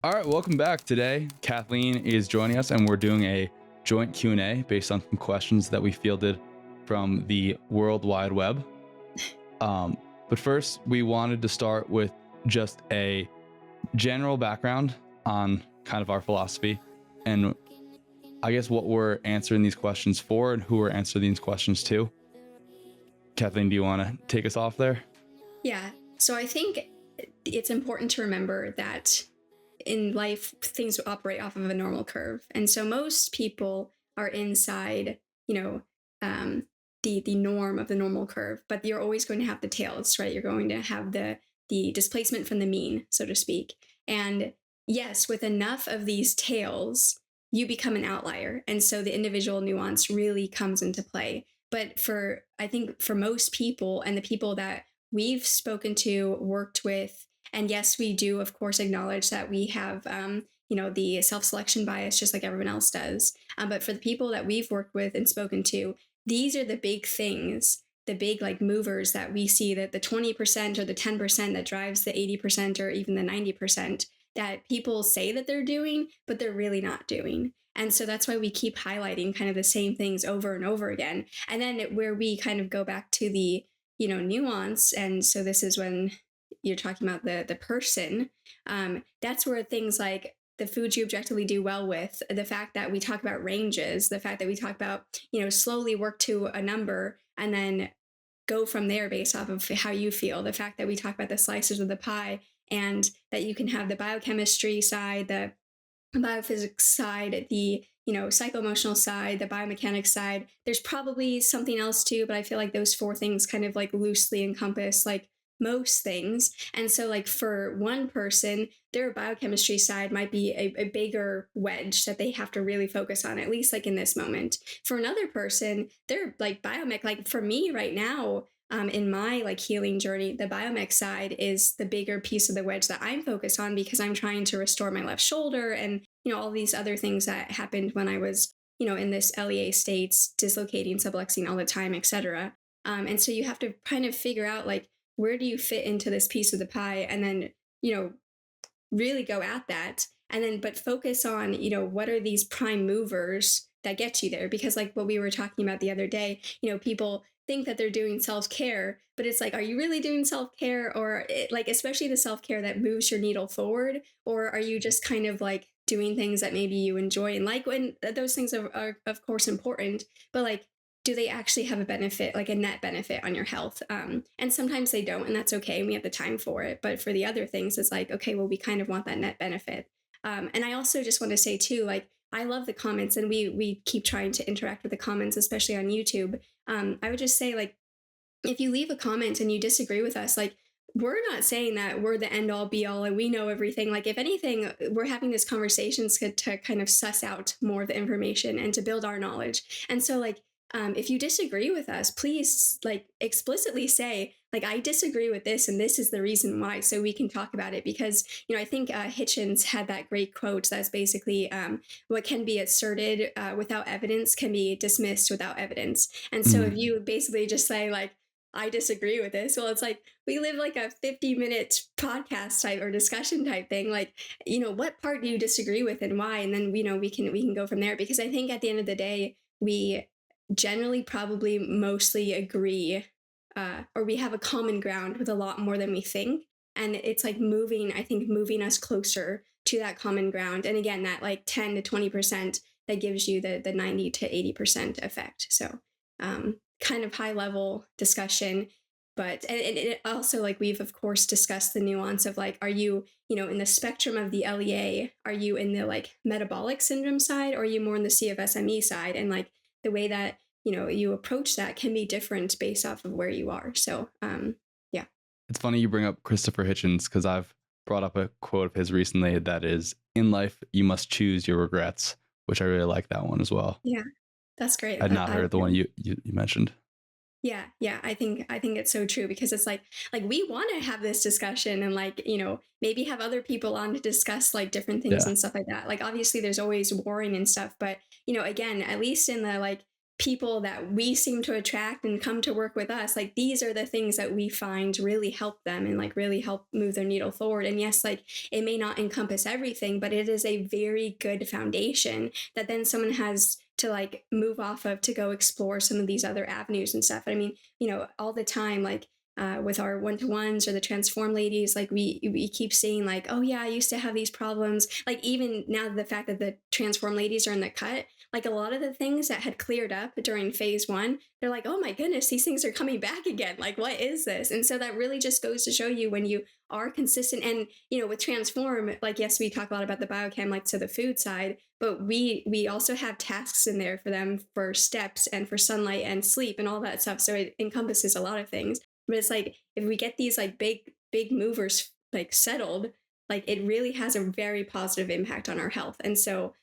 All right, welcome back. Today, Kathleen is joining us, and we're doing a joint Q&A based on some questions that we fielded from the World Wide Web. But first, we wanted to start with just a general background on kind of our philosophy and I guess what we're answering these questions for and who we're answering these questions to. Kathleen, do you want to take us off there? Yeah. So I think it's important to remember that in life, things operate off of a normal curve. And so most people are inside, the norm of the normal curve, but you're always going to have the tails, right? You're going to have the displacement from the mean, so to speak. And yes, with enough of these tails, you become an outlier. And so the individual nuance really comes into play. But I think for most people and the people that we've spoken to, worked with, and yes, we do, of course, acknowledge that we have, the self-selection bias, just like everyone else does. But for the people that we've worked with and spoken to, these are the big things, the big like movers that we see, that the 20% or the 10% that drives the 80% or even the 90% that people say that they're doing, but they're really not doing. And so that's why we keep highlighting kind of the same things over and over again. And then where we kind of go back to the, nuance. And so this is when you're talking about the person, that's where things like the foods you objectively do well with, the fact that we talk about ranges, the fact that we talk about, slowly work to a number and then go from there based off of how you feel, the fact that we talk about the slices of the pie and that you can have the biochemistry side, the biophysics side, the psycho-emotional side, the biomechanics side. There's probably something else too, but I feel like those four things kind of like loosely encompass like most things. And so like for one person, their biochemistry side might be a bigger wedge that they have to really focus on, at least like in this moment. For another person, they're like biomech, like for me right now, in my like healing journey, the biomech side is the bigger piece of the wedge that I'm focused on because I'm trying to restore my left shoulder and all these other things that happened when I was in this LEA states, dislocating, subluxing all the time, etc. And so you have to kind of figure out like where do you fit into this piece of the pie, and then really go at that, and then but focus on what are these prime movers that get you there, because like what we were talking about the other day, people think that they're doing self-care, but it's like, are you really doing self-care, or like especially the self-care that moves your needle forward, or are you just kind of like doing things that maybe you enjoy and like, when those things are of course important, but like do they actually have a benefit, like a net benefit on your health? And sometimes they don't, and that's okay. And we have the time for it. But for the other things, it's like, okay, well, we kind of want that net benefit. And I also just want to say too, like, I love the comments, and we keep trying to interact with the comments, especially on YouTube. I would just say, like, if you leave a comment and you disagree with us, like, we're not saying that we're the end all be all and we know everything. Like, if anything, we're having these conversations to kind of suss out more of the information and to build our knowledge. And so, like, if you disagree with us, please like explicitly say, like, I disagree with this and this is the reason why, so we can talk about it. Because I think Hitchens had that great quote that's basically, what can be asserted without evidence can be dismissed without evidence. And so if you basically just say like, I disagree with this, well, it's like we live like a 50-minute podcast type or discussion type thing. Like, what part do you disagree with and why? And then we can go from there, because I think at the end of the day, we generally probably mostly agree, or we have a common ground with a lot more than we think. And it's like moving us closer to that common ground. And again, that like 10 to 20% that gives you the 90 to 80% effect. So kind of high level discussion. But and it also, like, we've of course discussed the nuance of like, are you in the spectrum of the LEA, are you in the like metabolic syndrome side, or are you more in the CFSME side? And like the way that you approach that can be different based off of where you are. So yeah. It's funny you bring up Christopher Hitchens, because I've brought up a quote of his recently that is, in life, you must choose your regrets, which I really like that one as well. Yeah, that's great. I'd not heard the one you mentioned. Yeah, I think it's so true, because it's like we want to have this discussion and like maybe have other people on to discuss like different things Yeah. and stuff like that. Like obviously there's always warring and stuff, but again, at least in the like people that we seem to attract and come to work with us, like these are the things that we find really help them and like really help move their needle forward. And yes, like it may not encompass everything, but it is a very good foundation that then someone has to like move off of to go explore some of these other avenues and stuff. I mean, all the time, like with our one-to-ones or the transform ladies, like we keep seeing like, oh yeah, I used to have these problems, like even now the fact that the transform ladies are in the cut, like a lot of the things that had cleared up during phase one, they're like, oh my goodness, these things are coming back again. Like, what is this? And so that really just goes to show you when you are consistent. And, with transform, like, yes, we talk a lot about the biochem, like to the food side, but we also have tasks in there for them for steps and for sunlight and sleep and all that stuff. So it encompasses a lot of things. But it's like, if we get these like big movers like settled, like it really has a very positive impact on our health. And so,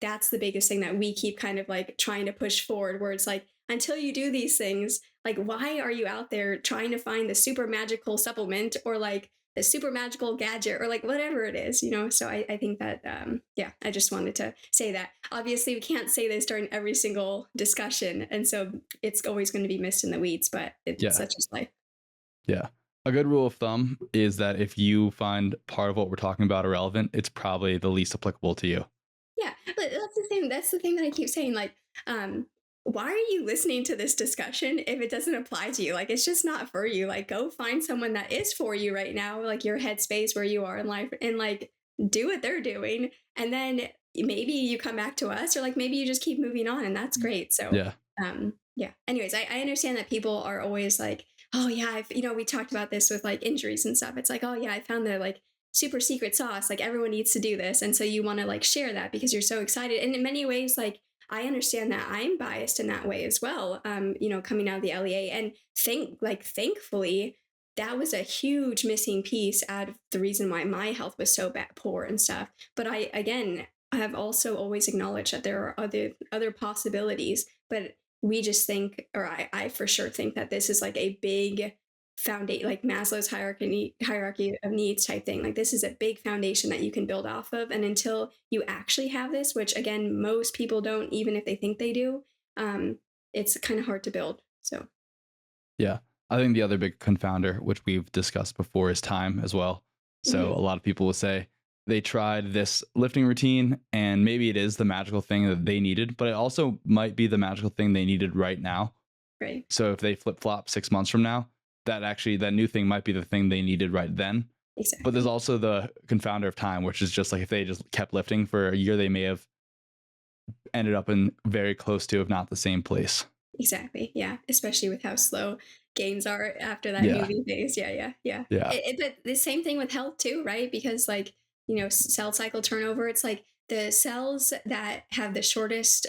that's the biggest thing that we keep kind of like trying to push forward, where it's like, until you do these things, like, why are you out there trying to find the super magical supplement or like the super magical gadget or like whatever it is, So I think that, yeah, I just wanted to say that. Obviously, we can't say this during every single discussion. And so it's always going to be missed in the weeds, but it's Yeah. such as life. Yeah. A good rule of thumb is that if you find part of what we're talking about irrelevant, it's probably the least applicable to you. Yeah, but that's the thing. That's the thing that I keep saying. Like, why are you listening to this discussion if it doesn't apply to you? Like, it's just not for you. Like, go find someone that is for you right now, like your headspace where you are in life, and like do what they're doing. And then maybe you come back to us, or like maybe you just keep moving on, and that's great. So, Yeah. yeah. Anyways, I understand that people are always like, oh yeah, we talked about this with like injuries and stuff. It's like, oh yeah, I found the like super secret sauce, like everyone needs to do this, and so you want to like share that because you're so excited. And in many ways, like I understand that I'm biased in that way as well, coming out of the LEA. And thankfully that was a huge missing piece out of the reason why my health was so bad, poor and stuff. But I have also always acknowledged that there are other possibilities, but we just think, or I for sure think that this is like a big foundation, like Maslow's hierarchy of needs type thing. Like this is a big foundation that you can build off of. And until you actually have this, which again, most people don't, even if they think they do, it's kind of hard to build. So Yeah. I think the other big confounder, which we've discussed before, is time as well. So mhm, a lot of people will say they tried this lifting routine and maybe it is the magical thing that they needed, but it also might be the magical thing they needed right now. right, So if they flip flop 6 months from now, that new thing might be the thing they needed right then. But there's exactly. also the confounder of time, which is just like if they just kept lifting for a year, they may have ended up in very close to, if not the same place. Exactly. Yeah. Especially with how slow gains are after that Yeah. newbie phase. Yeah. Yeah. Yeah. Yeah. But the same thing with health too, right? Because like, cell cycle turnover, it's like the cells that have the shortest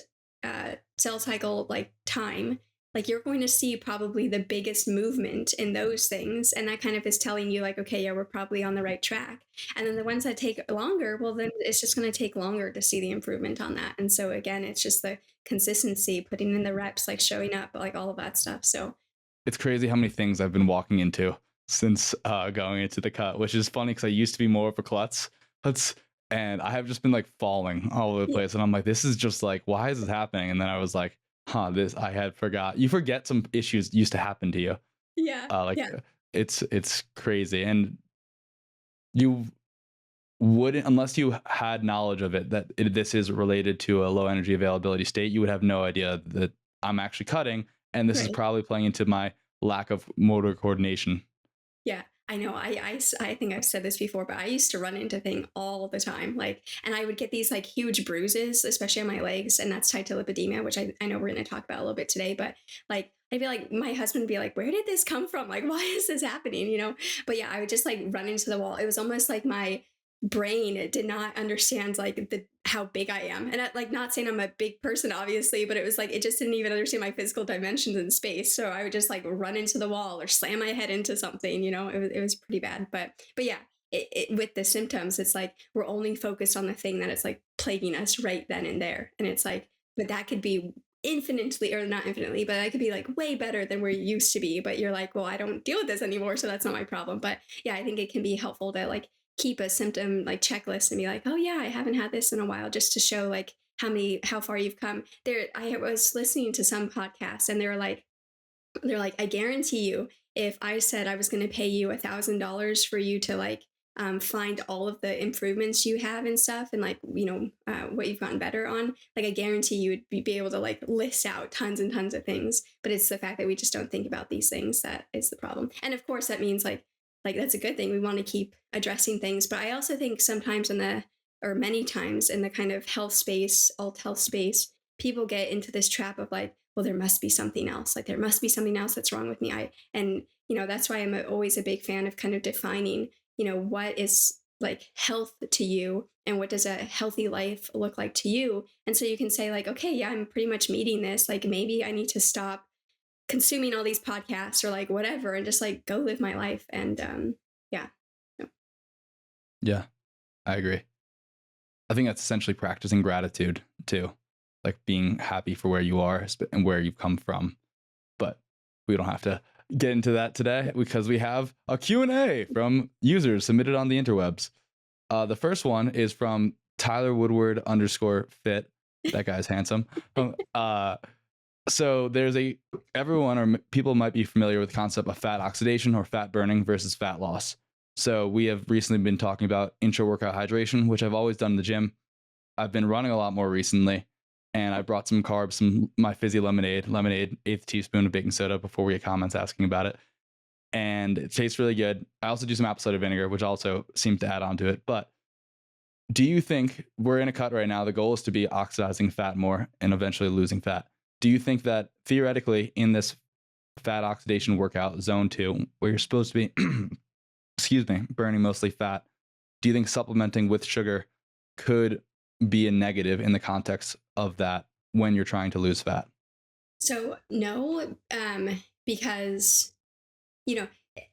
cell cycle like time, like you're going to see probably the biggest movement in those things. And that kind of is telling you like, okay, yeah, we're probably on the right track. And then the ones that take longer, well, then it's just going to take longer to see the improvement on that. And so again, it's just the consistency, putting in the reps, like showing up, like all of that stuff. So It's crazy how many things I've been walking into since going into the cut, which is funny because I used to be more of a klutz, and I have just been like falling all over the yeah, place. And I'm like, this is just like, why is this happening? And then I was like, this I had forgot. You forget some issues used to happen to you. yeah, Like yeah, it's crazy, and you wouldn't unless you had knowledge of it that this is related to a low energy availability state. You would have no idea that I'm actually cutting, and this is right. probably playing into my lack of motor coordination. Yeah, I know. I think I've said this before, but I used to run into thing all the time. Like, and I would get these like huge bruises, especially on my legs, and that's tied to lipedema, which I know we're going to talk about a little bit today. But like, I'd be like, my husband would be like, "Where did this come from? Like, why is this happening?" But yeah, I would just like run into the wall. It was almost like my brain did not understand like the how big I am. And like not saying I'm a big person obviously, but it was like it just didn't even understand my physical dimensions in space. So I would just like run into the wall or slam my head into something, it was pretty bad. But yeah, with the symptoms, it's like we're only focused on the thing that is like plaguing us right then and there. And it's like, but that could be infinitely, or not infinitely, but I could be like way better than where you used to be. But you're like, well, I don't deal with this anymore, so that's not my problem. But yeah, I think it can be helpful to like keep a symptom like checklist and be like, oh yeah, I haven't had this in a while, just to show like how far you've come. I was listening to some podcasts, and they're like, I guarantee you, if I said I was going to pay you $1,000 for you to like find all of the improvements you have and stuff, and like what you've gotten better on, like I guarantee you would be able to like list out tons and tons of things. But it's the fact that we just don't think about these things that is the problem. And of course, that means like that's a good thing. We want to keep addressing things, but I also think sometimes or many times in the kind of health space, alt health space, people get into this trap of like, well, there must be something else. Like there must be something else that's wrong with me. And that's why I'm always a big fan of kind of defining, what is like health to you and what does a healthy life look like to you. And so you can say like, okay, yeah, I'm pretty much meeting this. Like maybe I need to stop consuming all these podcasts or like whatever and just like go live my life. And yeah. Yeah, I agree. I think that's essentially practicing gratitude too, like being happy for where you are and where you've come from. But we don't have to get into that today because we have a Q&A from users submitted on the interwebs. The first one is from Tyler Woodward _fit. That guy's handsome. So there's everyone or people might be familiar with the concept of fat oxidation or fat burning versus fat loss. So we have recently been talking about intra-workout hydration, which I've always done in the gym. I've been running a lot more recently, and I brought some carbs, my fizzy lemonade, eighth teaspoon of baking soda before we get comments asking about it. And it tastes really good. I also do some apple cider vinegar, which also seems to add on to it. But do you think we're in a cut right now? The goal is to be oxidizing fat more and eventually losing fat. Do you think that theoretically in this fat oxidation workout, zone 2, where you're supposed to be, burning mostly fat, do you think supplementing with sugar could be a negative in the context of that when you're trying to lose fat? So no, because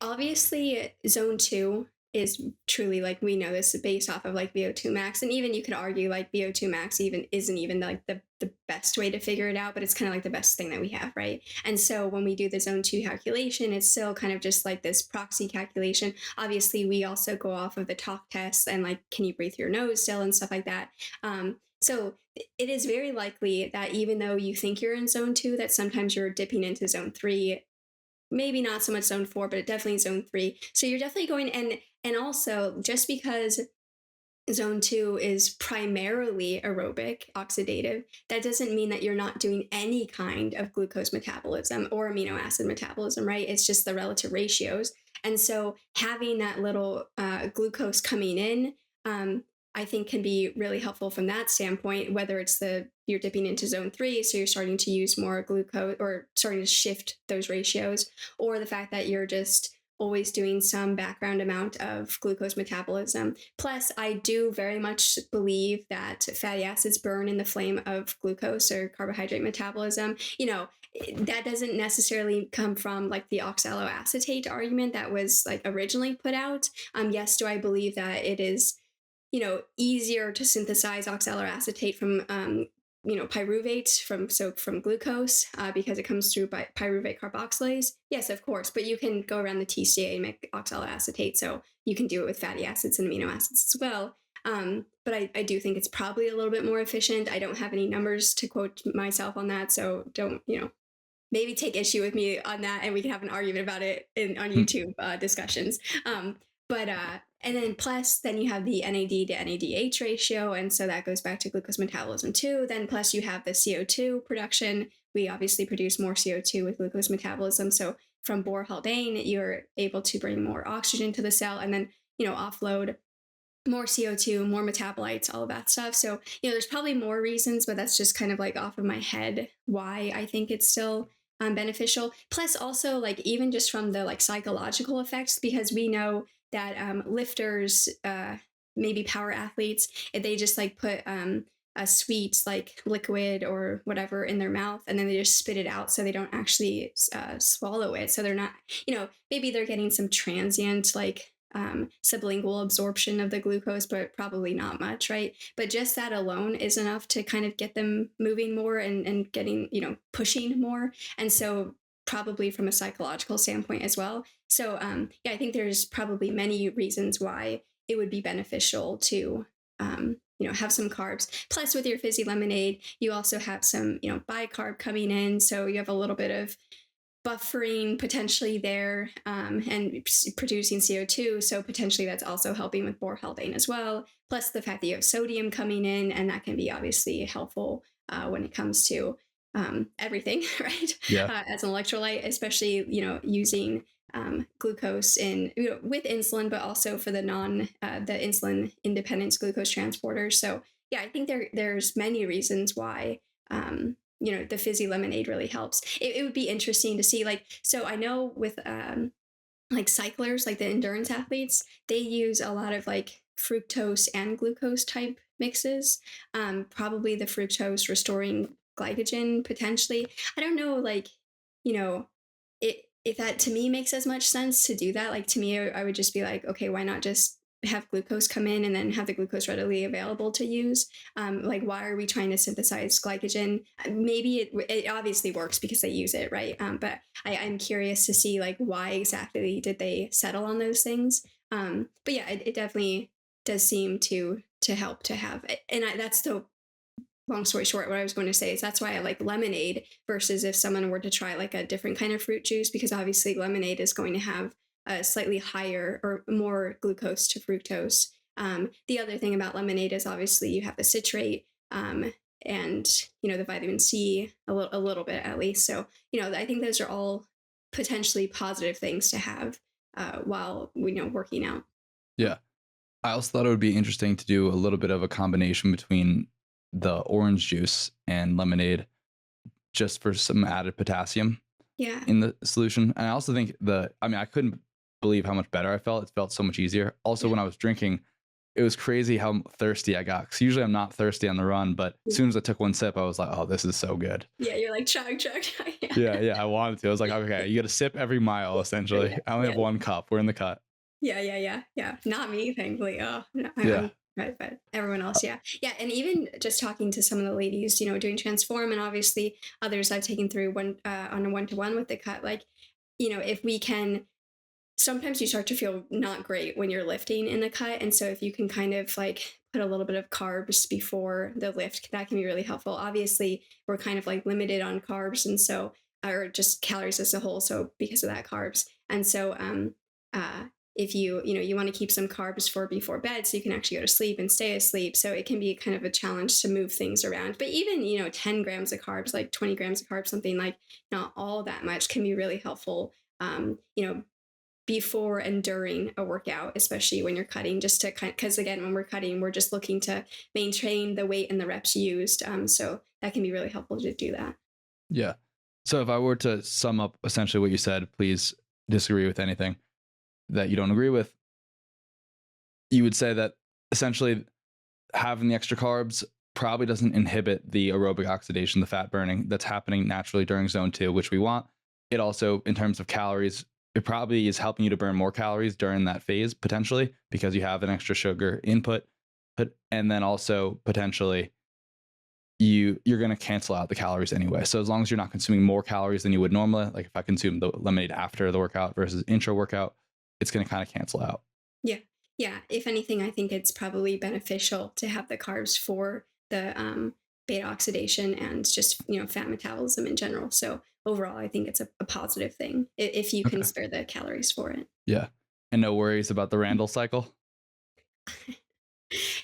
obviously zone 2 is truly, like, we know this is based off of like VO2 max, and even you could argue like VO2 max even isn't even like the best way to figure it out, but it's kind of like the best thing that we have, right? And so when we do the zone 2 calculation, it's still kind of just like this proxy calculation. Obviously we also go off of the talk tests and like, can you breathe through your nose still and stuff like that. So it is very likely that even though you think you're in zone 2, that sometimes you're dipping into zone 3, maybe not so much zone 4, but definitely zone 3. So you're definitely going, and also just because zone 2 is primarily aerobic oxidative, that doesn't mean that you're not doing any kind of glucose metabolism or amino acid metabolism, right? It's just the relative ratios. And so having that little glucose coming in, I think can be really helpful from that standpoint, whether it's you're dipping into zone 3, so you're starting to use more glucose or starting to shift those ratios, or the fact that you're just always doing some background amount of glucose metabolism. Plus, I do very much believe that fatty acids burn in the flame of glucose or carbohydrate metabolism. That doesn't necessarily come from like the oxaloacetate argument that was like originally put out. Yes, do I believe that it is easier to synthesize oxaloacetate from pyruvate from glucose because it comes through by pyruvate carboxylase? Yes, of course, but you can go around the TCA and make oxaloacetate, so you can do it with fatty acids and amino acids as well. But I do think it's probably a little bit more efficient. I don't have any numbers to quote myself on that, so don't maybe take issue with me on that, and we can have an argument about it on YouTube discussions. And then plus, then you have the NAD to NADH ratio, and so that goes back to glucose metabolism too. Then plus you have the CO2 production. We obviously produce more CO2 with glucose metabolism. So from bore-haldane, you're able to bring more oxygen to the cell, and then offload more CO2, more metabolites, all of that stuff. So there's probably more reasons, but that's just kind of like off of my head why I think it's still beneficial. Plus also like even just from the like psychological effects, because we know that lifters, maybe power athletes, if they just like put a sweet like liquid or whatever in their mouth and then they just spit it out, so they don't actually swallow it, so they're not, maybe they're getting some transient like sublingual absorption of the glucose, but probably not much, right? But just that alone is enough to kind of get them moving more and getting, pushing more. And so probably from a psychological standpoint as well. So yeah, I think there's probably many reasons why it would be beneficial to have some carbs. Plus with your fizzy lemonade, you also have some, bicarb coming in. So you have a little bit of buffering potentially there, and producing CO2. So potentially that's also helping with bore healthing as well. Plus the fact that you have sodium coming in, and that can be obviously helpful when it comes to everything, right? Yeah. As an electrolyte, especially, using glucose in, with insulin, but also for the insulin independence glucose transporters. So yeah, I think there's many reasons why, the fizzy lemonade really helps. It would be interesting to see, like, so I know with like cyclers, like the endurance athletes, they use a lot of like fructose and glucose type mixes. Probably the fructose restoring glycogen potentially. I don't know, like, you know, if that to me makes as much sense to do that. Like to me, I would just be like, okay, why not just have glucose come in and then have the glucose readily available to use? Like, why are we trying to synthesize glycogen? Maybe it obviously works because they use it, right? But I'm curious to see like why exactly did they settle on those things. But yeah, it definitely does seem to help to have it. And that's the long story short. What I was going to say is that's why I like lemonade versus if someone were to try like a different kind of fruit juice, because obviously lemonade is going to have a slightly higher or more glucose to fructose. The other thing about lemonade is obviously you have the citrate, and the vitamin C a little bit at least. So I think those are all potentially positive things to have while working out. Yeah. I also thought it would be interesting to do a little bit of a combination between the orange juice and lemonade just for some added potassium Yeah. in the solution. And I also think I couldn't believe how much better I felt. It felt so much easier. Also, Yeah. when I was drinking, it was crazy how thirsty I got. Cause usually I'm not thirsty on the run, but as Yeah. soon as I took one sip, I was like, oh, this is so good. Yeah, you're like chug chug. Yeah. Yeah. Yeah. I wanted to. I was like, okay, you get a sip every mile, Yeah. essentially. I only Yeah. have one cup. We're in the cut. Yeah. Not me, thankfully. Oh, no, Yeah. I'm right, but everyone else, yeah. Yeah, and even just talking to some of the ladies, doing Transform, and obviously others I've taken through one on a one-to-one with the cut, like, if we can, sometimes you start to feel not great when you're lifting in the cut. And so if you can kind of like put a little bit of carbs before the lift, that can be really helpful. Obviously, we're kind of like limited on carbs. And so, or just calories as a whole. So because of that carbs. And so, uh, if you want to keep some carbs for before bed so you can actually go to sleep and stay asleep. So it can be kind of a challenge to move things around. But even, 10 grams of carbs, like 20 grams of carbs, something like not all that much can be really helpful. Before and during a workout, especially when you're cutting, just to kind, because again, when we're cutting, we're just looking to maintain the weight and the reps used. So that can be really helpful to do that. Yeah. So if I were to sum up essentially what you said, please disagree with anything that you don't agree with. You would say that essentially having the extra carbs probably doesn't inhibit the aerobic oxidation, the fat burning that's happening naturally during zone 2, which we want. It also, in terms of calories, it probably is helping you to burn more calories during that phase potentially because you have an extra sugar input. And then also potentially you're going to cancel out the calories anyway. So as long as you're not consuming more calories than you would normally, like if I consume the lemonade after the workout versus intra workout, it's going to kind of cancel out. Yeah. Yeah. If anything, I think it's probably beneficial to have the carbs for the beta oxidation and just, fat metabolism in general. So overall, I think it's a positive thing if you can Okay. spare the calories for it. Yeah. And no worries about the Randall cycle.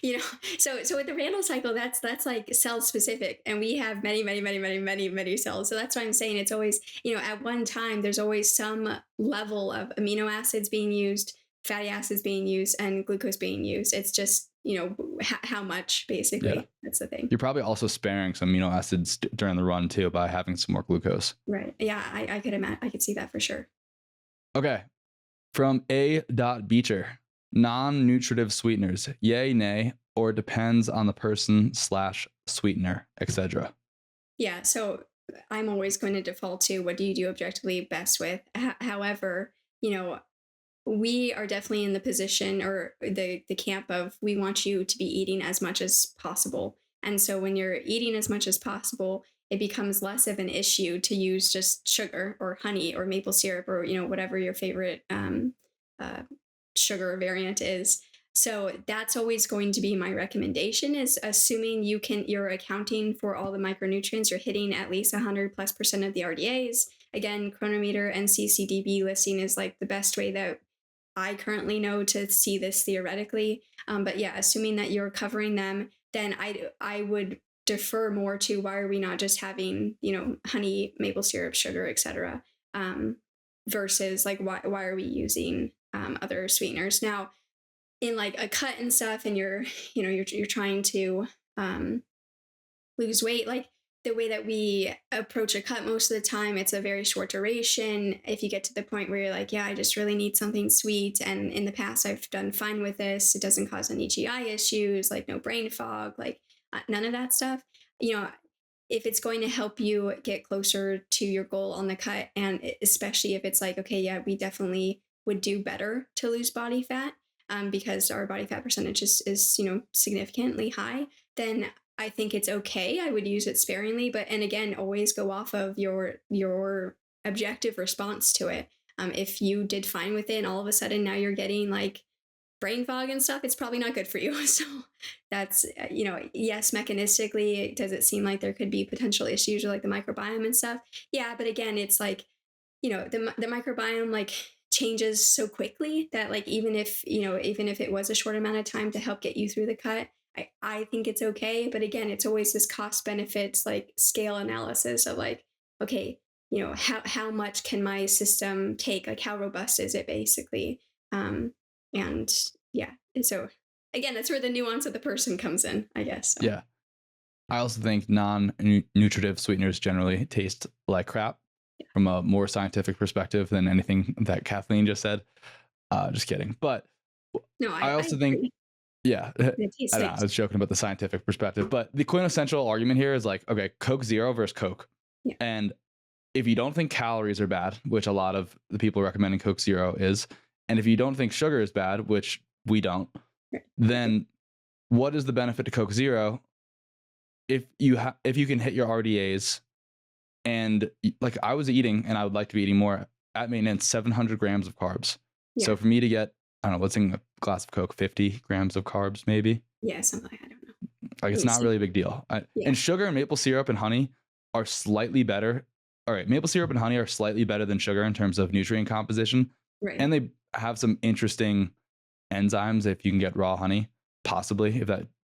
you know so with the Randall cycle, that's like cell specific, and we have many cells. So that's why I'm saying it's always, at one time there's always some level of amino acids being used, fatty acids being used, and glucose being used. It's just, how much, Yeah. basically. That's the thing. You're probably also sparing some amino acids during the run too by having some more glucose. Right. Yeah, I could imagine, I could see that for sure. Okay. From A. Beecher, non-nutritive sweeteners, yay, nay, or depends on the person slash sweetener, etc. Yeah, so I'm always going to default to what do you do objectively best with. However, we are definitely in the position or the camp of we want you to be eating as much as possible. And so when you're eating as much as possible, it becomes less of an issue to use just sugar or honey or maple syrup or whatever your favorite uh, sugar variant is. So that's always going to be my recommendation, is assuming you're accounting for all the micronutrients, you're hitting at least 100+% of the RDAs. Again, chronometer and CCDB listing is like the best way that I currently know to see this theoretically. But yeah, assuming that you're covering them, then I would defer more to, why are we not just having, honey, maple syrup, sugar, etc. Um, versus like, why are we using other sweeteners now in like a cut and stuff, and you're trying to um, lose weight, like the way that we approach a cut most of the time, it's a very short duration. If you get to the point where you're like, yeah, I just really need something sweet, and in the past I've done fine with this, it doesn't cause any GI issues, like no brain fog, like none of that stuff, you know if it's going to help you get closer to your goal on the cut, and especially if it's like, okay, yeah, we definitely would do better to lose body fat, because our body fat percentage is significantly high, then I think it's okay. I would use it sparingly, but and again, always go off of your objective response to it. If you did fine with it, and all of a sudden now you're getting like brain fog and stuff, it's probably not good for you. So that's yes, mechanistically, does it seem like there could be potential issues with like the microbiome and stuff? Yeah, but again, it's like the microbiome like changes so quickly that like even if it was a short amount of time to help get you through the cut, I think it's okay. But again, it's always this cost benefits like scale analysis of like, okay, how much can my system take, like how robust is it basically. And yeah, and so again, that's where the nuance of the person comes in, I guess. So. Yeah. I also think non-nutritive sweeteners generally taste like crap from a more scientific perspective than anything that Kathleen just said. Just kidding. But No, I I also think, agree. yeah, It tastes I know, I was joking about the scientific perspective, but the quintessential argument here is like, okay, Coke Zero versus Coke. yeah, And if you don't think calories are bad, which a lot of the people recommending Coke Zero is, and if you don't think sugar is bad, which we don't, right. then what is the benefit to Coke Zero if you can hit your RDAs? And like I was eating, and I would like to be eating more at maintenance, 700 grams of carbs. Yeah, So for me to get, I don't know, let's say a glass of Coke, 50 grams of carbs, maybe. yeah, something like, I don't know. Like Let it's me not see. really a big deal. Yeah, And sugar and maple syrup and honey are slightly better. All right, maple syrup and honey are slightly better than sugar in terms of nutrient composition, right. and they have some interesting enzymes if you can get raw honey, possibly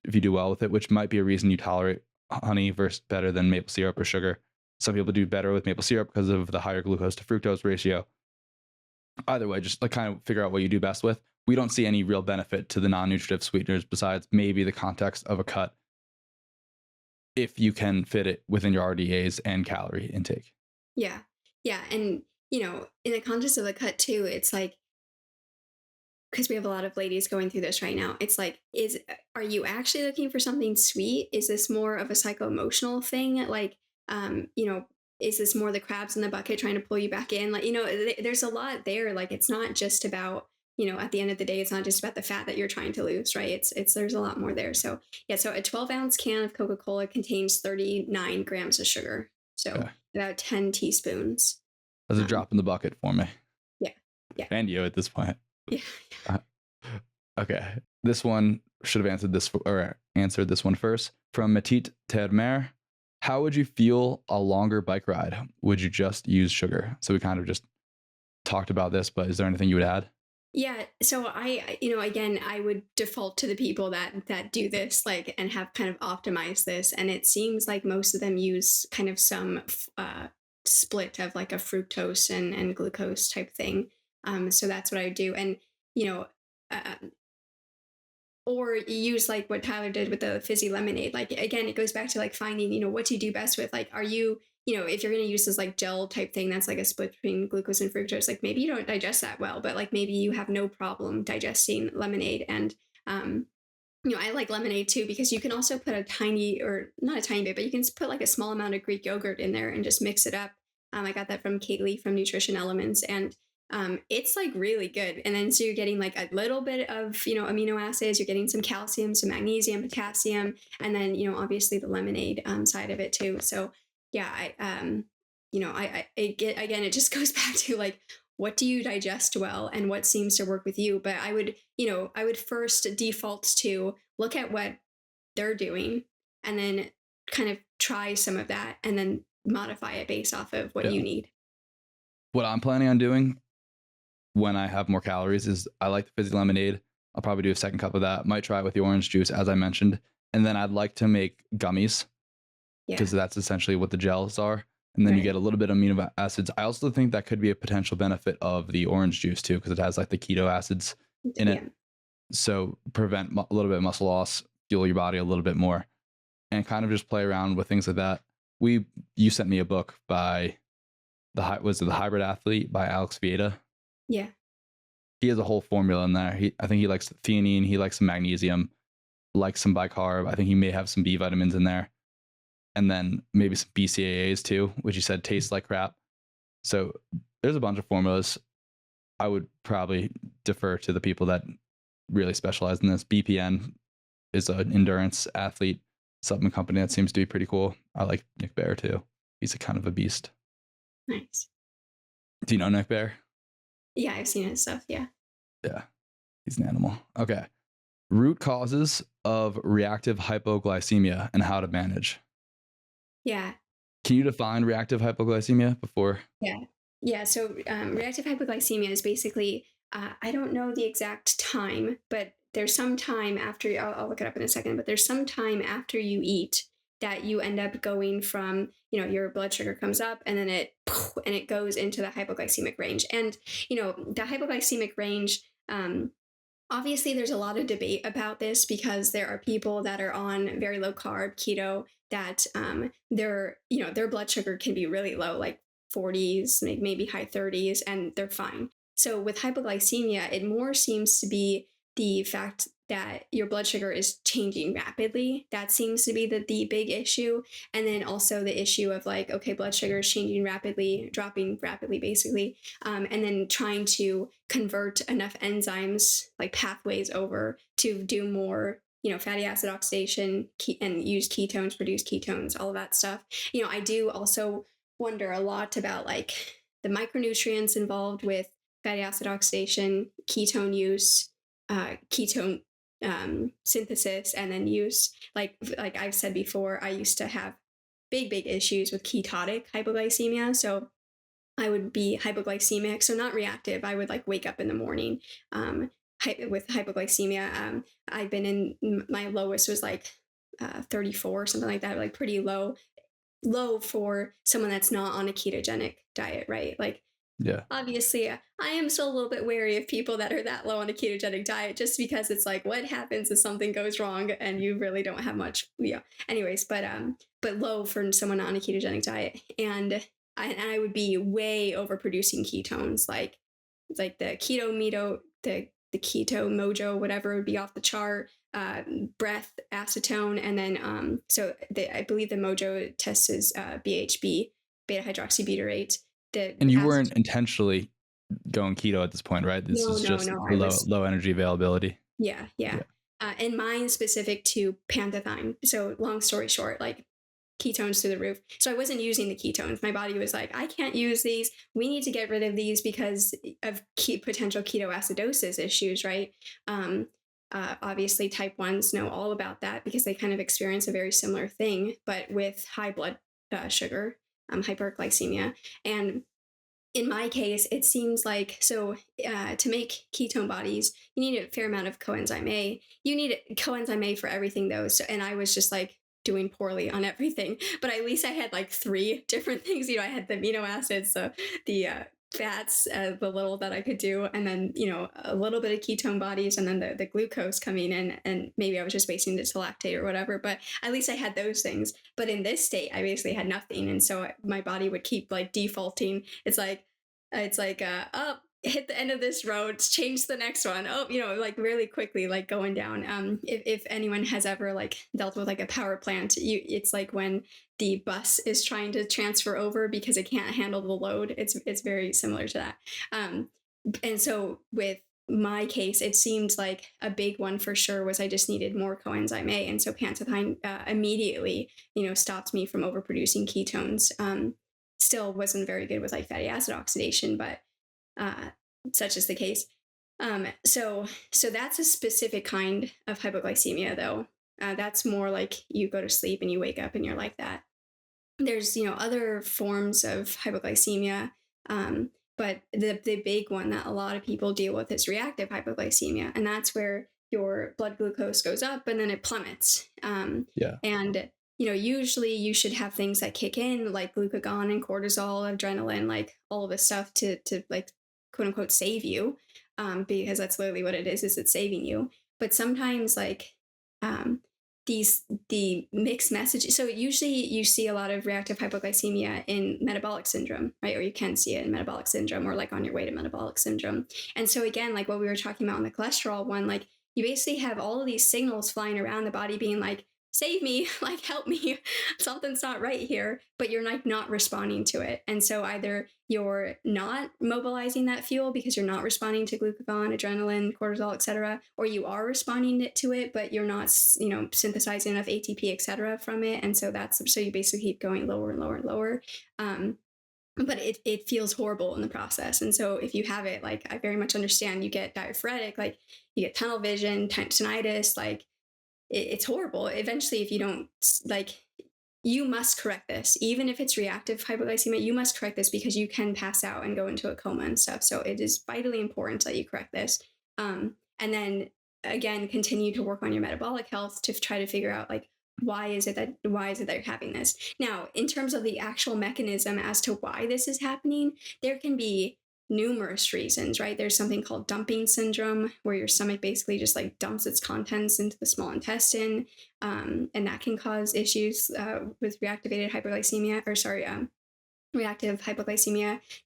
if you do well with it, which might be a reason you tolerate honey versus better than maple syrup or sugar. Some people do better with maple syrup because of the higher glucose to fructose ratio. Either way, just like kind of figure out what you do best with. We don't see any real benefit to the non-nutritive sweeteners besides maybe the context of a cut if you can fit it within your RDAs and calorie intake. Yeah, yeah, and in the context of the cut too, it's like, because we have a lot of ladies going through this right now. It's like, are you actually looking for something sweet? Is this more of a psycho-emotional thing? Like, is this more the crabs in the bucket trying to pull you back in? Like, there's a lot there. Like, it's not just about, at the end of the day, it's not just about the fat that you're trying to lose, right? There's a lot more there. So yeah, so a 12-ounce can of Coca-Cola contains 39 grams of sugar. So Okay. about 10 teaspoons. That's a Um, drop in the bucket for me. yeah, yeah, And you at this point. yeah. Uh, okay. This one should have answered this one first. From Matit Termer. How would you feel a longer bike ride? Would you just use sugar? So we kind of just talked about this, but is there anything you would add? Yeah, so again, I would default to the people that do this, like, and have kind of optimized this, and it seems like most of them use kind of some split of like a fructose and glucose type thing. So that's what I do, and you know, uh, or you use like what Tyler did with the fizzy lemonade. Like again, it goes back to like finding, what you do best with. Like, are you, if you're going to use this like gel type thing, that's like a split between glucose and fructose, like maybe you don't digest that well, but like maybe you have no problem digesting lemonade. And, I like lemonade too, because you can also put a tiny, or not a tiny bit, but you can put like a small amount of Greek yogurt in there and just mix it up. I got that from Kate Lee from Nutrition Elements, and it's like really good. And then so you're getting like a little bit of amino acids, you're getting some calcium, some magnesium, potassium, and then obviously the lemonade side of it too. So yeah, I it get again, it just goes back to like, what do you digest well and what seems to work with you. But I would, I would first default to look at what they're doing and then kind of try some of that and then modify it based off of what Yeah. you need. What I'm planning on doing when I have more calories is I like the fizzy lemonade. I'll probably do a second cup of that. Might try it with the orange juice, as I mentioned. And then I'd like to make gummies Yeah. because that's essentially what the gels are. And then you Right. get a little bit of amino acids. I also think that could be a potential benefit of the orange juice too, because it has like the keto acids in it. Yeah. So prevent a little bit of muscle loss, fuel your body a little bit more, and kind of just play around with things like that. You sent me a book by the Hybrid Athlete by Alex Vieta. Yeah. He has a whole formula in there. I think he likes theanine, he likes some magnesium, likes some bicarb. I think he may have some B vitamins in there, and then maybe some BCAAs too, which he said tastes like crap. So there's a bunch of formulas. I would probably defer to the people that really specialize in this. BPN is an endurance athlete supplement company that seems to be pretty cool. I like Nick Bear too. He's a kind of a beast. Nice. Do you know Nick Bear? Yeah, I've seen his stuff. Yeah. Yeah, he's an animal. Okay. Root causes of reactive hypoglycemia and how to manage. Yeah. Can you define reactive hypoglycemia before? Yeah. Yeah. So reactive hypoglycemia is basically, I don't know the exact time, but there's some time after, I'll look it up in a second, but there's some time after you eat that you end up going from, your blood sugar comes up and then it goes into the hypoglycemic range. And, the hypoglycemic range, obviously there's a lot of debate about this because there are people that are on very low carb keto that their blood sugar can be really low, like 40s, maybe high 30s, and they're fine. So with hypoglycemia, it more seems to be the fact that your blood sugar is changing rapidly. That seems to be the big issue. And then also the issue of like, okay, blood sugar is changing rapidly, dropping rapidly, basically. And then trying to convert enough enzymes, like pathways over to do more, fatty acid oxidation and use ketones, produce ketones, all of that stuff. I do also wonder a lot about like the micronutrients involved with fatty acid oxidation, ketone use, ketone synthesis, and then use. Like I've said before, I used to have big issues with ketotic hypoglycemia. So I would be hypoglycemic, so not reactive. I would like wake up in the morning with hypoglycemia. I've been my lowest was like 34 or something like that, like pretty low for someone that's not on a ketogenic diet, right? Like Yeah. obviously I am still a little bit wary of people that are that low on a ketogenic diet just because it's like what happens if something goes wrong and you really don't have much. Anyways, but low for someone on a ketogenic diet. And I would be way overproducing ketones, like the keto meto, the keto mojo, whatever, would be off the chart. Breath, acetone, and then I believe the mojo test is BHB, beta hydroxybutyrate. And you weren't intentionally going keto at this point, right? This is just No. low energy availability. Yeah. And mine specific to pantherine. So long story short, like ketones through the roof. So I wasn't using the ketones. My body was like, I can't use these. We need to get rid of these because of potential ketoacidosis issues, right? Obviously, type 1s know all about that because they kind of experience a very similar thing, but with high blood sugar, hyperglycemia. And in my case, it seems like to make ketone bodies, you need a fair amount of coenzyme A. You need coenzyme A for everything, though. So, and I was just like doing poorly on everything, but at least I had like 3 different things. I had the amino acids, so the fats, the little that I could do, and then a little bit of ketone bodies, and then the glucose coming in, and maybe I was just wasting it to lactate or whatever. But at least I had those things. But in this state, I basically had nothing, and so my body would keep like defaulting. It's like oh, hit the end of this road, change the next one. Oh, like really quickly, like going down. If anyone has ever like dealt with like a power plant, it's like when the bus is trying to transfer over because it can't handle the load. It's very similar to that. And so with my case, it seemed like a big one for sure was I just needed more coenzyme A, and so pantethine immediately, stopped me from overproducing ketones. Still wasn't very good with like fatty acid oxidation, but such is the case. So that's a specific kind of hypoglycemia, though. That's more like you go to sleep and you wake up and you're like that. There's other forms of hypoglycemia, but the big one that a lot of people deal with is reactive hypoglycemia, and that's where your blood glucose goes up and then it plummets. Yeah. And usually you should have things that kick in like glucagon and cortisol, adrenaline, like all of this stuff to like quote unquote save you, because that's literally what it is it's saving you. But sometimes like um, the mixed messages. So usually you see a lot of reactive hypoglycemia in metabolic syndrome, right? Or you can see it in metabolic syndrome or like on your way to metabolic syndrome. And so again, like what we were talking about on the cholesterol one, like you basically have all of these signals flying around the body being like, save me, like help me, something's not right here, but you're like not responding to it. And so either you're not mobilizing that fuel because you're not responding to glucagon, adrenaline, cortisol, etc., or you are responding to it, but you're not, synthesizing enough ATP, etc., from it. And so so you basically keep going lower and lower and lower. But it feels horrible in the process. And so if you have it, like I very much understand, you get diaphoretic, like you get tunnel vision, tinnitus, like it's horrible. Eventually, if you don't, like, you must correct this. Even if it's reactive hypoglycemia, you must correct this because you can pass out and go into a coma and stuff. So it is vitally important that you correct this. And then again, continue to work on your metabolic health to try to figure out like why is it that you're having this. Now, in terms of the actual mechanism as to why this is happening, there can be numerous reasons, right? There's something called dumping syndrome where your stomach basically just like dumps its contents into the small intestine, and that can cause issues with reactive hypoglycemia.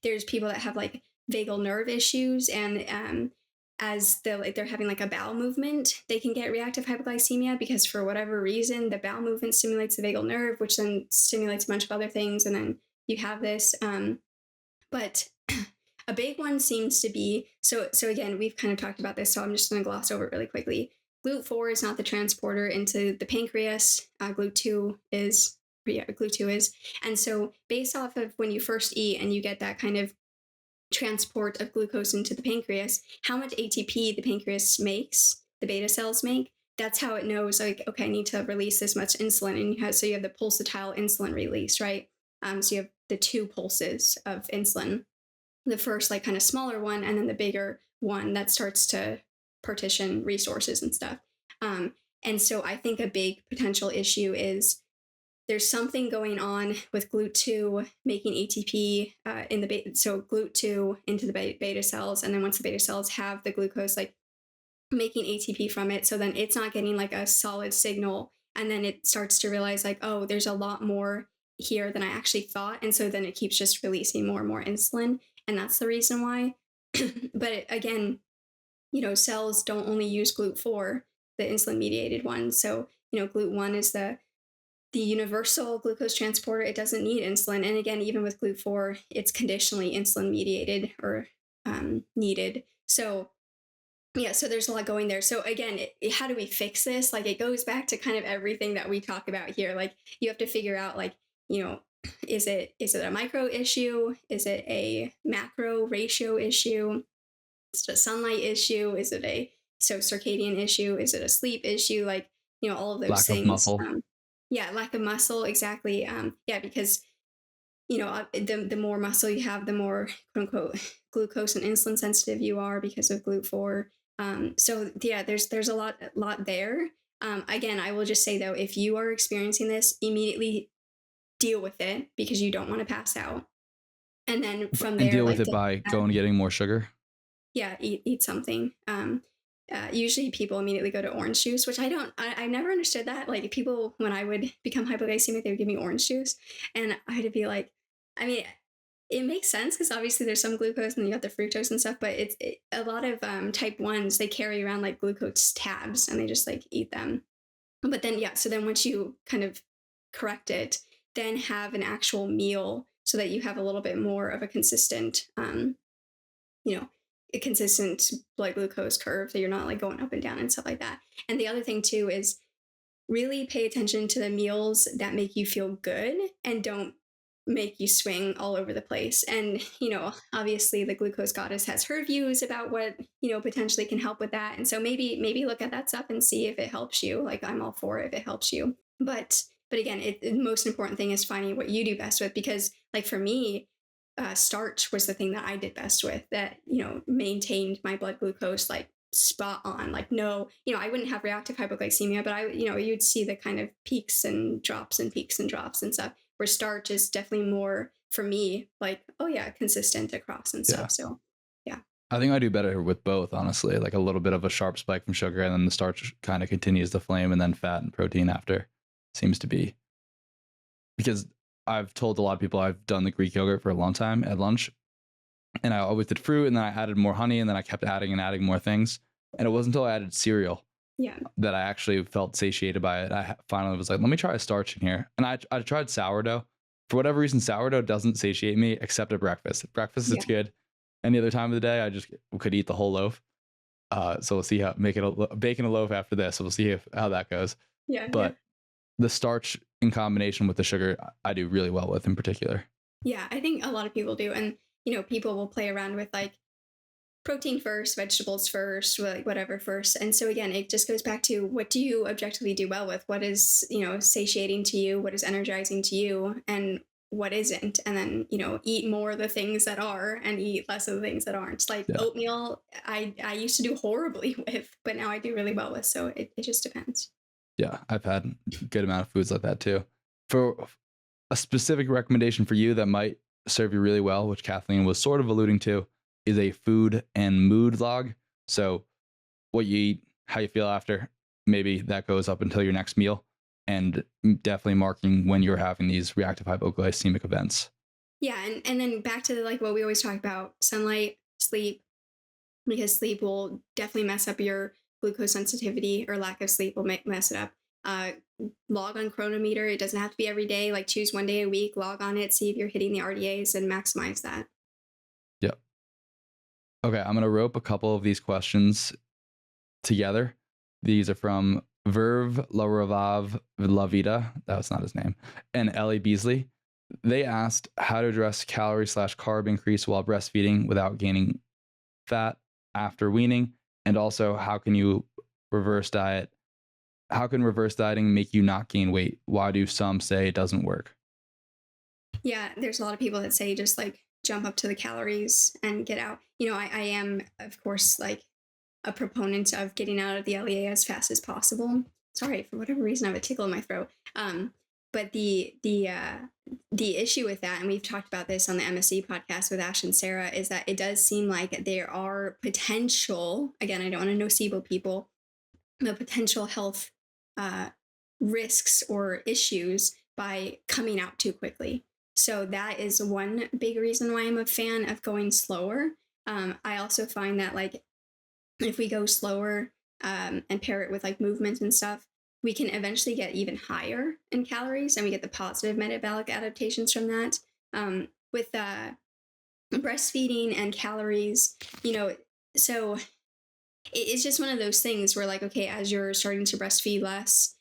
There's people that have like vagal nerve issues, and as they're having like a bowel movement, they can get reactive hypoglycemia because for whatever reason the bowel movement stimulates the vagal nerve, which then stimulates a bunch of other things, and then you have this. But a big one seems to be, so again, we've kind of talked about this, so I'm just going to gloss over it really quickly. GLUT4 is not the transporter into the pancreas. GLUT2 is. GLUT2 is. And so based off of when you first eat and you get that kind of transport of glucose into the pancreas, how much ATP the pancreas makes, the beta cells make, that's how it knows, like, okay, I need to release this much insulin. And so you have the pulsatile insulin release, right? So you have the two pulses of insulin, the first like kind of smaller one, and then the bigger one that starts to partition resources and stuff. And so I think a big potential issue is there's something going on with GLUT2 making ATP so GLUT2 into the beta cells, and then once the beta cells have the glucose, like making ATP from it, so then it's not getting like a solid signal, and then it starts to realize like, oh, there's a lot more here than I actually thought, and so then it keeps just releasing more and more insulin, and that's the reason why. But again, cells don't only use GLUT4, the insulin mediated one. So GLUT1 is the universal glucose transporter. It doesn't need insulin, and again, even with GLUT4, it's conditionally insulin mediated or needed. So yeah, so there's a lot going there. So again, how do we fix this? Like it goes back to kind of everything that we talk about here. Like you have to figure out like, is it a micro issue? Is it a macro ratio issue? Is it a sunlight issue? Is it a circadian issue? Is it a sleep issue? Like, all of those Lack things. of muscle. Yeah, lack of muscle, exactly. Yeah, because the more muscle you have, the more quote unquote glucose and insulin sensitive you are because of GLUT4. So yeah, there's a lot there. Again, I will just say though, if you are experiencing this, immediately deal with it because you don't want to pass out. And then from there, and deal with like it by going and getting more sugar. Yeah, eat something. Usually people immediately go to orange juice, which I never understood that. Like people, when I would become hypoglycemic, they would give me orange juice, and I had to be like, I mean, it makes sense because obviously there's some glucose and you got the fructose and stuff, but a lot of type 1s, they carry around like glucose tabs and they just like eat them. But then, yeah, so then once you kind of correct it, then have an actual meal so that you have a little bit more of a consistent, a consistent blood glucose curve, that you're not like going up and down and stuff like that. And the other thing too is really pay attention to the meals that make you feel good and don't make you swing all over the place. And, obviously the glucose goddess has her views about what, potentially can help with that. And so maybe look at that stuff and see if it helps you. Like, I'm all for it if it helps you. But again, the most important thing is finding what you do best with, because like for me, starch was the thing that I did best with, that, maintained my blood glucose like spot on. Like, no, I wouldn't have reactive hypoglycemia, but you'd see the kind of peaks and drops and peaks and drops and stuff, where starch is definitely more for me, like, oh yeah, consistent across and Yeah. stuff. So yeah. I think I do better with both, honestly. Like a little bit of a sharp spike from sugar, and then the starch kind of continues to flame, and then fat and protein after seems to be. Because I've told a lot of people I've done the Greek yogurt for a long time at lunch, and I always did fruit, and then I added more honey, and then I kept adding and adding more things. And it wasn't until I added cereal Yeah. that I actually felt satiated by it. I finally was like, let me try a starch in here. And I tried sourdough. For whatever reason, sourdough doesn't satiate me except at breakfast. At breakfast, it's good. Any other time of the day, I just could eat the whole loaf. So we'll see how baking a loaf after this. So we'll see how that goes. Yeah. But the starch in combination with the sugar, I do really well with in particular. Yeah, I think a lot of people do. And, people will play around with like protein first, vegetables first, like whatever first. And so again, it just goes back to, what do you objectively do well with? What is, satiating to you? What is energizing to you? And what isn't? And then, eat more of the things that are and eat less of the things that aren't. Like oatmeal, I used to do horribly with, but now I do really well with. So it just depends. Yeah, I've had a good amount of foods like that too. For a specific recommendation for you that might serve you really well, which Kathleen was sort of alluding to, is a food and mood log. So what you eat, how you feel after, maybe that goes up until your next meal, and definitely marking when you're having these reactive hypoglycemic events. Yeah. And then back to like what we always talk about, sunlight, sleep, because sleep will definitely mess up your glucose sensitivity, or lack of sleep will mess it up. Log on chronometer. It doesn't have to be every day. Like, choose one day a week, log on it, see if you're hitting the RDAs, and maximize that. Yep. Okay, I'm going to rope a couple of these questions together. These are from Verve Laravav Lavita. That was not his name. And Ellie Beasley. They asked how to address calorie/carb increase while breastfeeding without gaining fat after weaning, and also how can reverse dieting make you not gain weight? Why do some say it doesn't work? Yeah, there's a lot of people that say just like jump up to the calories and get out. I am, of course, like a proponent of getting out of the LEA as fast as possible. Sorry, for whatever reason, I have a tickle in my throat. But the issue with that, and we've talked about this on the MSE podcast with Ash and Sarah, is that it does seem like there are potential, again, I don't want to nocebo people, the potential health risks or issues by coming out too quickly. So that is one big reason why I'm a fan of going slower. I also find that like if we go slower and pair it with like movement and stuff, we can eventually get even higher in calories, and we get the positive metabolic adaptations from that. With breastfeeding and calories, so it's just one of those things where like, okay, as you're starting to breastfeed less,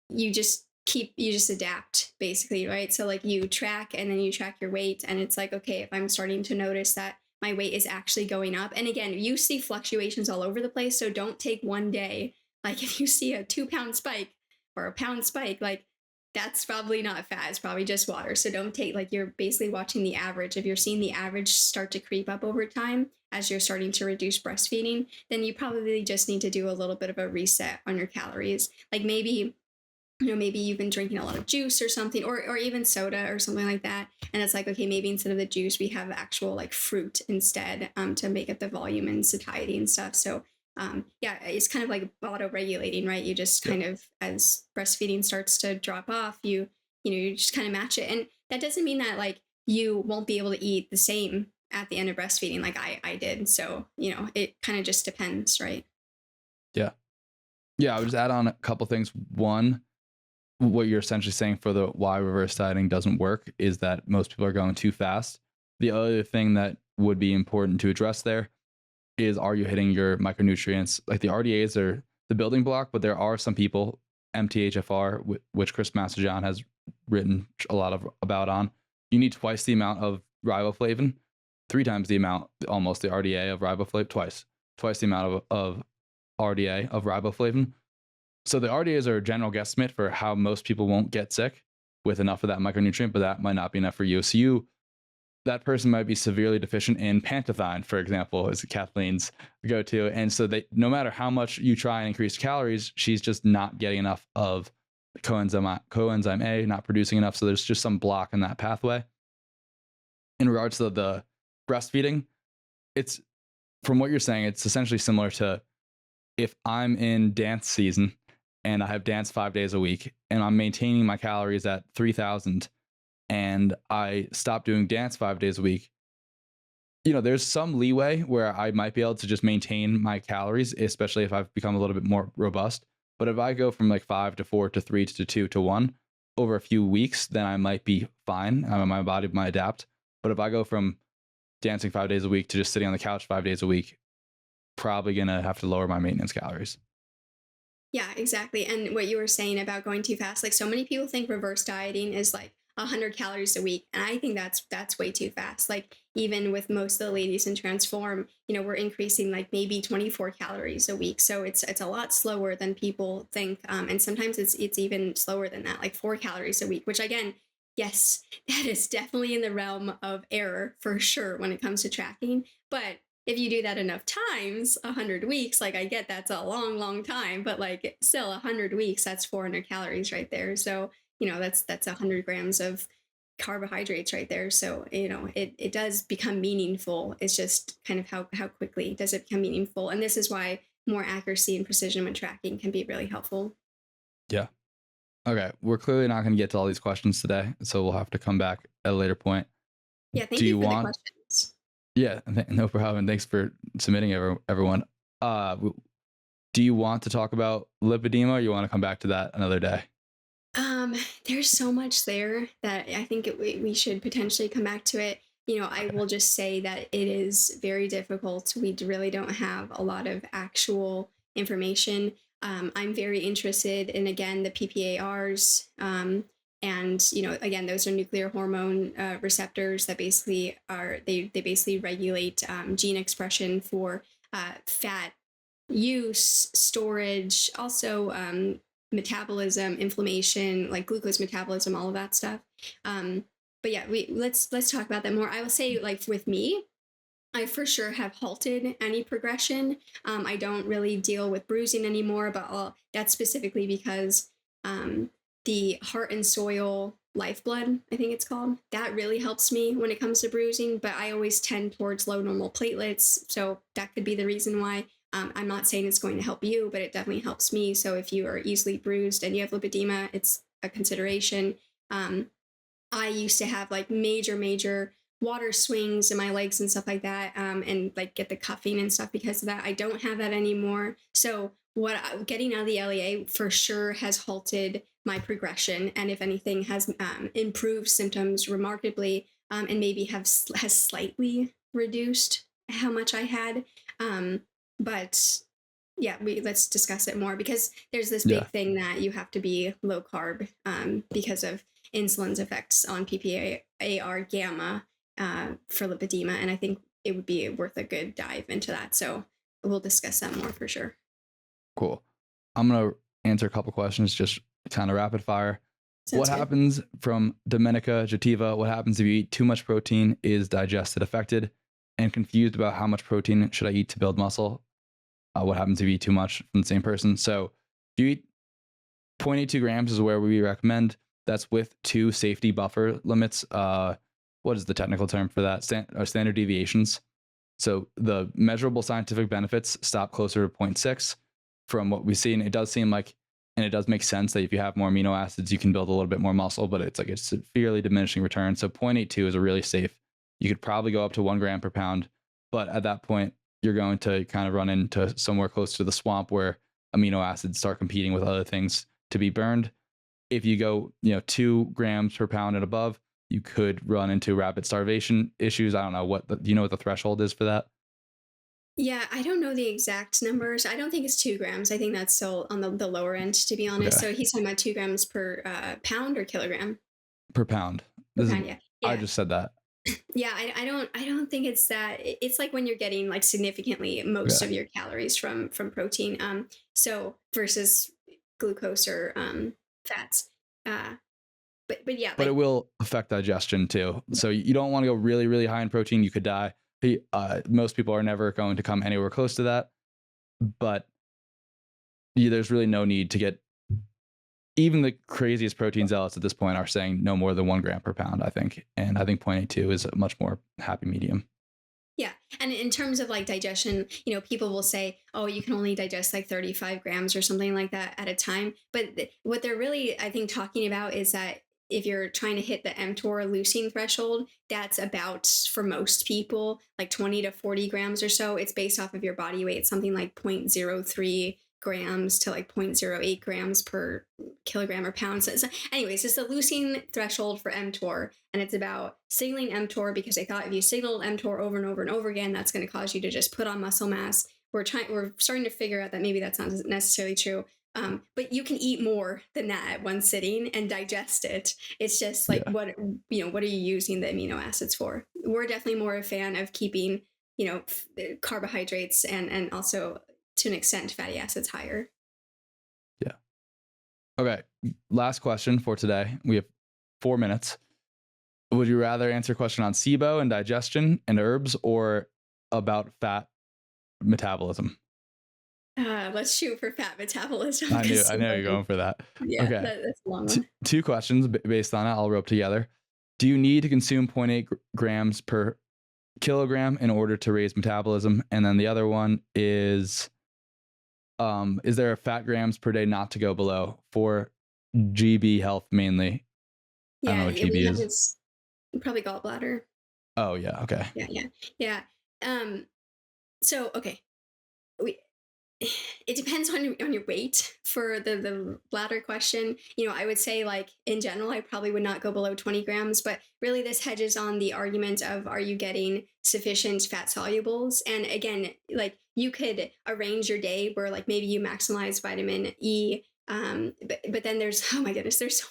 you just adapt basically, right? So like you track, and then you track your weight, and it's like, okay, if I'm starting to notice that my weight is actually going up, and again, you see fluctuations all over the place, so don't take one day. Like if you see a 2-pound spike or a pound spike, like that's probably not fat, it's probably just water. So don't take, like, you're basically watching the average. If you're seeing the average start to creep up over time as you're starting to reduce breastfeeding, then you probably just need to do a little bit of a reset on your calories. Like maybe you've been drinking a lot of juice or something, or even soda or something like that. And it's like, okay, maybe instead of the juice, we have actual like fruit instead, to make up the volume and satiety and stuff. So yeah, it's kind of like auto-regulating, right? You just kind of, as breastfeeding starts to drop off, you just kind of match it. And that doesn't mean that like you won't be able to eat the same at the end of breastfeeding like I did. So, it kind of just depends, right? Yeah. Yeah, I would just add on a couple things. One, what you're essentially saying for the why reverse dieting doesn't work is that most people are going too fast. The other thing that would be important to address there is, are you hitting your micronutrients? Like the RDAs are the building block, but there are some people MTHFR, which Chris Masterjohn has written a lot about on. You need twice the amount of riboflavin, 3 times the amount, almost the RDA of riboflavin, twice the amount of RDA of riboflavin. So the RDAs are a general guesstimate for how most people won't get sick with enough of that micronutrient, but that might not be enough for you. So that person might be severely deficient in pantethine, for example, is Kathleen's go-to. And so no matter how much you try and increase calories, she's just not getting enough of coenzyme A, not producing enough. So there's just some block in that pathway. In regards to the breastfeeding, it's, from what you're saying, it's essentially similar to if I'm in dance season and I have dance 5 days a week and I'm maintaining my calories at 3,000 and I stop doing dance 5 days a week, there's some leeway where I might be able to just maintain my calories, especially if I've become a little bit more robust. But if I go from like 5 to 4 to 3 to 2 to 1 over a few weeks, then I might be fine. My body might adapt. But if I go from dancing 5 days a week to just sitting on the couch 5 days a week, probably going to have to lower my maintenance calories. Yeah, exactly. And what you were saying about going too fast, like so many people think reverse dieting is like 100 calories a week. And I think that's way too fast. Like even with most of the ladies in Transform, we're increasing like maybe 24 calories a week. So it's a lot slower than people think. And sometimes it's even slower than that, like 4 calories a week, which again, yes, that is definitely in the realm of error for sure when it comes to tracking. But if you do that enough times, 100 weeks, like I get that's a long, long time, but like still 100 weeks, that's 400 calories right there. So, that's 100 grams of carbohydrates right there. So, it does become meaningful. It's just kind of how quickly does it become meaningful. And this is why more accuracy and precision when tracking can be really helpful. Yeah. Okay. We're clearly not going to get to all these questions today, so we'll have to come back at a later point. Yeah. Thank you for the questions. Yeah, no problem. Thanks for submitting, everyone. Do you want to talk about lipedema, or you want to come back to that another day? There's so much there that I think we should potentially come back to it. I will just say that it is very difficult. We really don't have a lot of actual information. I'm very interested in, again, the PPARs. And, again, those are nuclear hormone receptors that basically they basically regulate gene expression for fat use, storage, also metabolism, inflammation, like glucose metabolism, all of that stuff. But yeah, let's talk about that more. I will say, like with me, I for sure have halted any progression. I don't really deal with bruising anymore, but that's specifically because the Heart and Soil Lifeblood, I think it's called, that really helps me when it comes to bruising, but I always tend towards low normal platelets. So that could be the reason why. I'm not saying it's going to help you, but it definitely helps me. So if you are easily bruised and you have lipedema, it's a consideration. I used to have like major water swings in my legs and stuff like that, and like get the cuffing and stuff because of that. I don't have that anymore. So getting out of the LEA for sure has halted my progression, and if anything, has improved symptoms remarkably, and maybe has slightly reduced how much I had. But yeah, let's discuss it more because there's this big thing that you have to be low carb because of insulin's effects on PPAR gamma for lipedema, and I think it would be worth a good dive into that. So we'll discuss that more for sure. Cool. I'm gonna answer a couple questions, just kind of rapid fire. What happens from Domenica Jativa? What happens if you eat too much protein? Is digested affected? And confused about how much protein should I eat to build muscle? What happens if you eat too much from the same person? So if you eat 0.82 grams is where we recommend. That's with 2 safety buffer limits. What is the technical term for that? Standard deviations. So the measurable scientific benefits stop closer to 0.6 from what we've seen. It does seem like, and it does make sense that if you have more amino acids, you can build a little bit more muscle, but it's like a severely diminishing return. So 0.82 is a really safe. You could probably go up to 1 gram per pound, but at that point, you're going to kind of run into somewhere close to the swamp where amino acids start competing with other things to be burned. If you go, 2 grams per pound and above, you could run into rapid starvation issues. I don't know do you know what the threshold is for that? Yeah, I don't know the exact numbers. I don't think it's 2 grams. I think that's still on the lower end, to be honest. Okay, So he's talking about 2 grams per pound or kilogram per pound. per This is pound. Yeah, I yeah, just said that. yeah. I don't think it's that. It's like when you're getting like significantly most Okay, of your calories from protein. So versus glucose or fats. Uh, but yeah, but it like will affect digestion too. So you don't want to go really really high in protein. You could die. Most people are never going to come anywhere close to that. But there's really no need to get even the craziest protein zealots at this point are saying no more than 1 gram per pound, I think. And I think 0.82 is a much more happy medium. yeah. And in terms of like digestion, people will say, oh, you can only digest like 35 grams or something like that at a time. But what they're really, I think, talking about is that if you're trying to hit the mTOR leucine threshold, that's about for most people like 20 to 40 grams or so. It's based off of your body weight, something like 0.03 grams to like zero point zero 0.08 grams per kilogram or pound. So anyways, it's the leucine threshold for mTOR, and it's about signaling mTOR because they thought if you signaled mTOR over and over and over again, that's going to cause you to just put on muscle mass. We're starting to figure out that maybe that's not necessarily true. But you can eat more than that at one sitting and digest it. It's just like Yeah. what are you using the amino acids for? We're definitely more a fan of keeping carbohydrates and also to an extent fatty acids higher. Yeah. Okay. Last question for today. We have 4 minutes. Would you rather answer a question on SIBO and digestion and herbs or about fat metabolism? Let's shoot for fat metabolism I because know you're going for that. yeah, Okay. that's a long one. Two questions based on it. I'll rope together. Do you need to consume zero point 0.8 grams per kilogram in order to raise metabolism? And then the other one is there a fat grams per day not to go below for GB health mainly? I don't know Yeah, what we GB have is. this probably gallbladder. Oh yeah, okay. Yeah, yeah, yeah. Um, so okay, we it depends on your weight for the bladder question. I would say like in general, I probably would not go below 20 grams, but really this hedges on the argument of are you getting sufficient fat solubles? And again, like you could arrange your day where like maybe you maximize vitamin E. But then there's oh my goodness, there's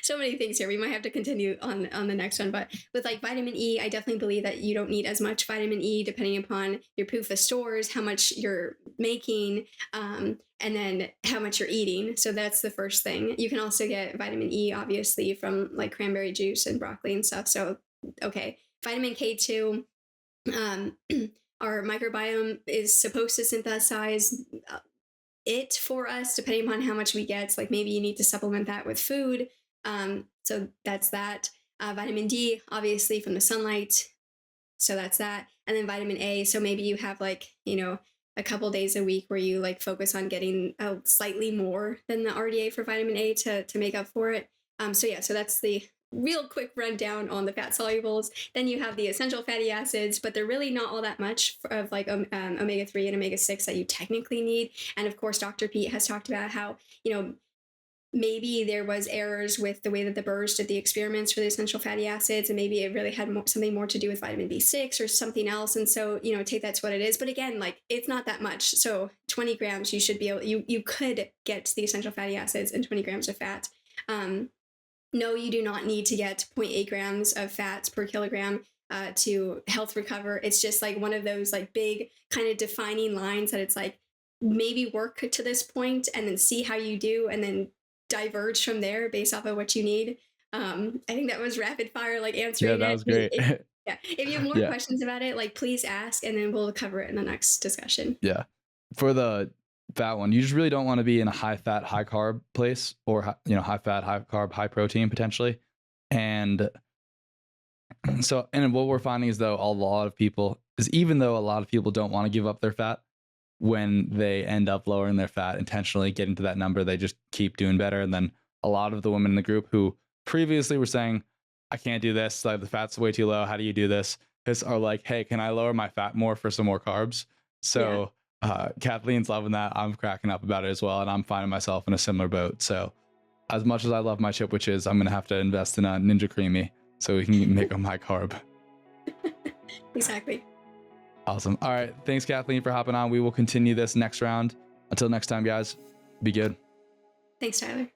so many things here. We might have to continue on the next one. But with like vitamin E, I definitely believe that you don't need as much vitamin E depending upon your PUFA stores, how much you're making, and then how much you're eating. So that's the first thing. You can also get vitamin E, obviously, from like cranberry juice and broccoli and stuff. So, okay. Vitamin K2, um, our microbiome is supposed to synthesize it for us, depending upon how much we get. So like maybe you need to supplement that with food. So that's that. Vitamin D, obviously, from the sunlight. So that's that. And then vitamin A. So maybe you have like, a couple days a week where you like focus on getting slightly more than the RDA for vitamin A to make up for it. So yeah, so that's the real quick rundown on the fat solubles. Then you have the essential fatty acids, but they're really not all that much of like omega-3 and omega-6 that you technically need. And of course, Dr. Pete has talked about how, maybe there was errors with the way that the Burrs did the experiments for the essential fatty acids, and maybe it really had something more to do with vitamin B6 or something else. And so, take that to what it is. But again, like it's not that much. So 20 grams, you should be able, you could get the essential fatty acids and 20 grams of fat. No, you do not need to get 0.8 grams of fats per kilogram to health recover. It's just like one of those like big kind of defining lines that it's like maybe work to this point and then see how you do and then diverge from there based off of what you need. I think that was rapid fire, like Yeah, answering that it. was great. Yeah, if you have more Yeah. questions about it, like please ask, and then we'll cover it in the next discussion. Yeah. For the fat one, you just really don't want to be in a high fat, high carb place or, high fat, high carb, high protein potentially. And so, and what we're finding is though, a lot of people is even though a lot of people don't want to give up their fat, when they end up lowering their fat intentionally, getting to that number, they just keep doing better. And then a lot of the women in the group who previously were saying, I can't do this, like the fat's way too low. How do you do this? Are like, hey, can I lower my fat more for some more carbs? Yeah. So Kathleen's loving that. I'm cracking up about it as well. And I'm finding myself in a similar boat. So as much as I love my chip witches, I'm going to have to invest in a Ninja Creamy so we can make them high carb. Exactly. Awesome. All right. Thanks, Kathleen, for hopping on. We will continue this next round. Until next time, guys, be good. Thanks, Tyler.